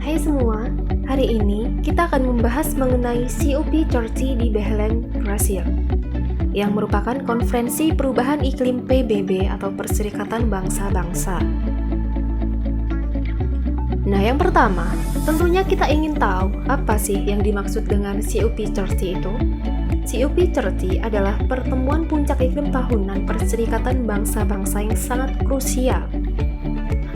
Hai semua, hari ini kita akan membahas mengenai COP30 di Belém, Brasil, yang merupakan Konferensi Perubahan Iklim PBB atau Perserikatan Bangsa-Bangsa. Nah, yang pertama, tentunya kita ingin tahu apa sih yang dimaksud dengan COP30 itu? COP30 adalah pertemuan puncak iklim tahunan Perserikatan Bangsa-Bangsa yang sangat krusial.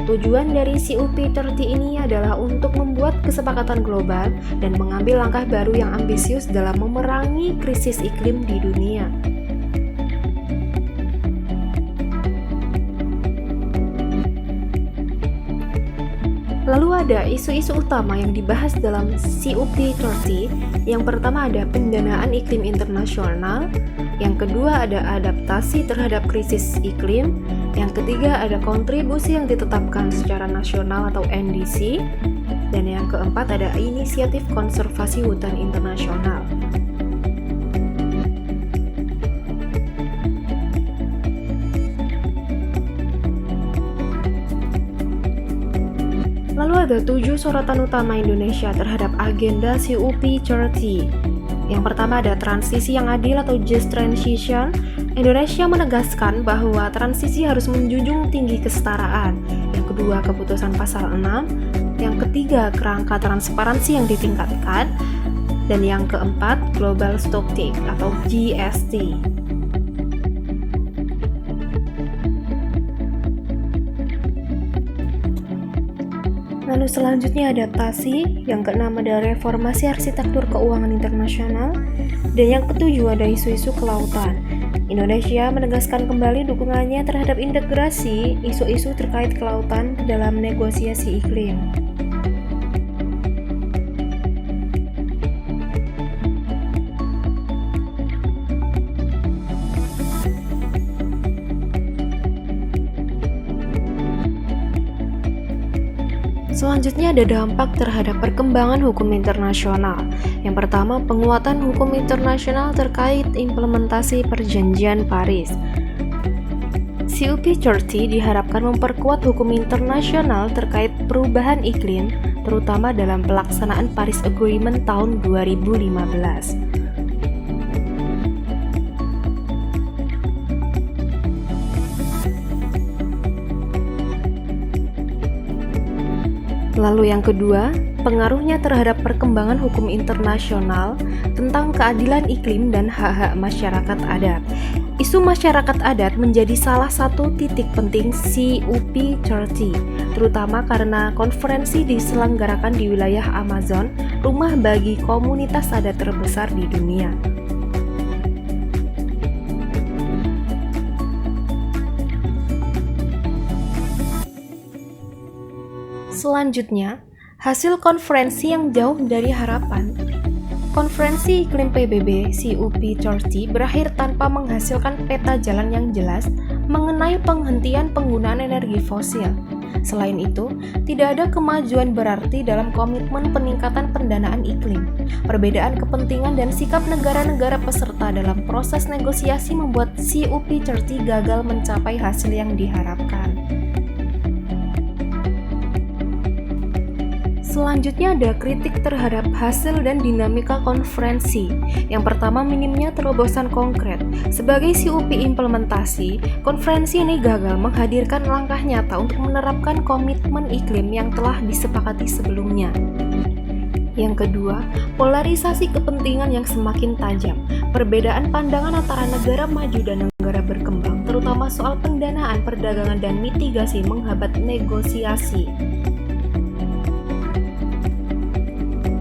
Tujuan dari COP30 ini adalah untuk membuat kesepakatan global dan mengambil langkah baru yang ambisius dalam memerangi krisis iklim di dunia. Lalu ada isu-isu utama yang dibahas dalam COP30. Yang pertama ada pendanaan iklim internasional, yang kedua ada adaptasi terhadap krisis iklim, yang ketiga ada kontribusi yang ditetapkan secara nasional atau NDC, dan yang keempat ada inisiatif konservasi hutan internasional. Lalu ada 7 sorotan utama Indonesia terhadap agenda COP30. Yang pertama ada transisi yang adil atau just transition. Indonesia menegaskan bahwa transisi harus menjunjung tinggi kesetaraan. Yang kedua, keputusan pasal 6. Yang ketiga, kerangka transparansi yang ditingkatkan. Dan yang keempat, global stocktake atau GST. Lalu selanjutnya adaptasi, yang keenam ada reformasi arsitektur keuangan internasional, dan yang ketujuh ada isu-isu kelautan. Indonesia menegaskan kembali dukungannya terhadap integrasi isu-isu terkait kelautan dalam negosiasi iklim. Selanjutnya ada dampak terhadap perkembangan hukum internasional. Yang pertama, penguatan hukum internasional terkait implementasi Perjanjian Paris. COP30 diharapkan memperkuat hukum internasional terkait perubahan iklim, terutama dalam pelaksanaan Paris Agreement tahun 2015. Lalu yang kedua, pengaruhnya terhadap perkembangan hukum internasional tentang keadilan iklim dan hak-hak masyarakat adat. Isu masyarakat adat menjadi salah satu titik penting COP30, terutama karena konferensi diselenggarakan di wilayah Amazon, rumah bagi komunitas adat terbesar di dunia. Selanjutnya, hasil konferensi yang jauh dari harapan. Konferensi iklim PBB COP30 berakhir tanpa menghasilkan peta jalan yang jelas mengenai penghentian penggunaan energi fosil. Selain itu, tidak ada kemajuan berarti dalam komitmen peningkatan pendanaan iklim. Perbedaan kepentingan dan sikap negara-negara peserta dalam proses negosiasi membuat COP30 gagal mencapai hasil yang diharapkan. Selanjutnya ada kritik terhadap hasil dan dinamika konferensi. Yang pertama, minimnya terobosan konkret. Sebagai COP implementasi, konferensi ini gagal menghadirkan langkah nyata untuk menerapkan komitmen iklim yang telah disepakati sebelumnya. Yang kedua, polarisasi kepentingan yang semakin tajam. Perbedaan pandangan antara negara maju dan negara berkembang, terutama soal pendanaan, perdagangan, dan mitigasi menghambat negosiasi.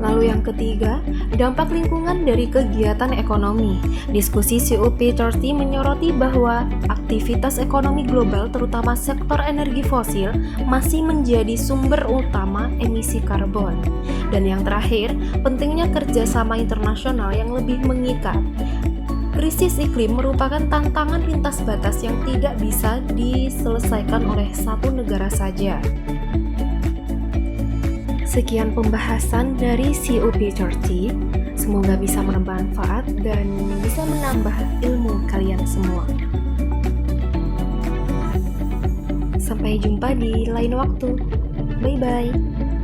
Lalu yang ketiga, dampak lingkungan dari kegiatan ekonomi. Diskusi COP30 menyoroti bahwa aktivitas ekonomi global, terutama sektor energi fosil, masih menjadi sumber utama emisi karbon. Dan yang terakhir, pentingnya kerjasama internasional yang lebih mengikat. Krisis iklim merupakan tantangan lintas batas yang tidak bisa diselesaikan oleh satu negara saja. Sekian pembahasan dari COP30, semoga bisa bermanfaat dan bisa menambah ilmu kalian semua. Sampai jumpa di lain waktu. Bye-bye.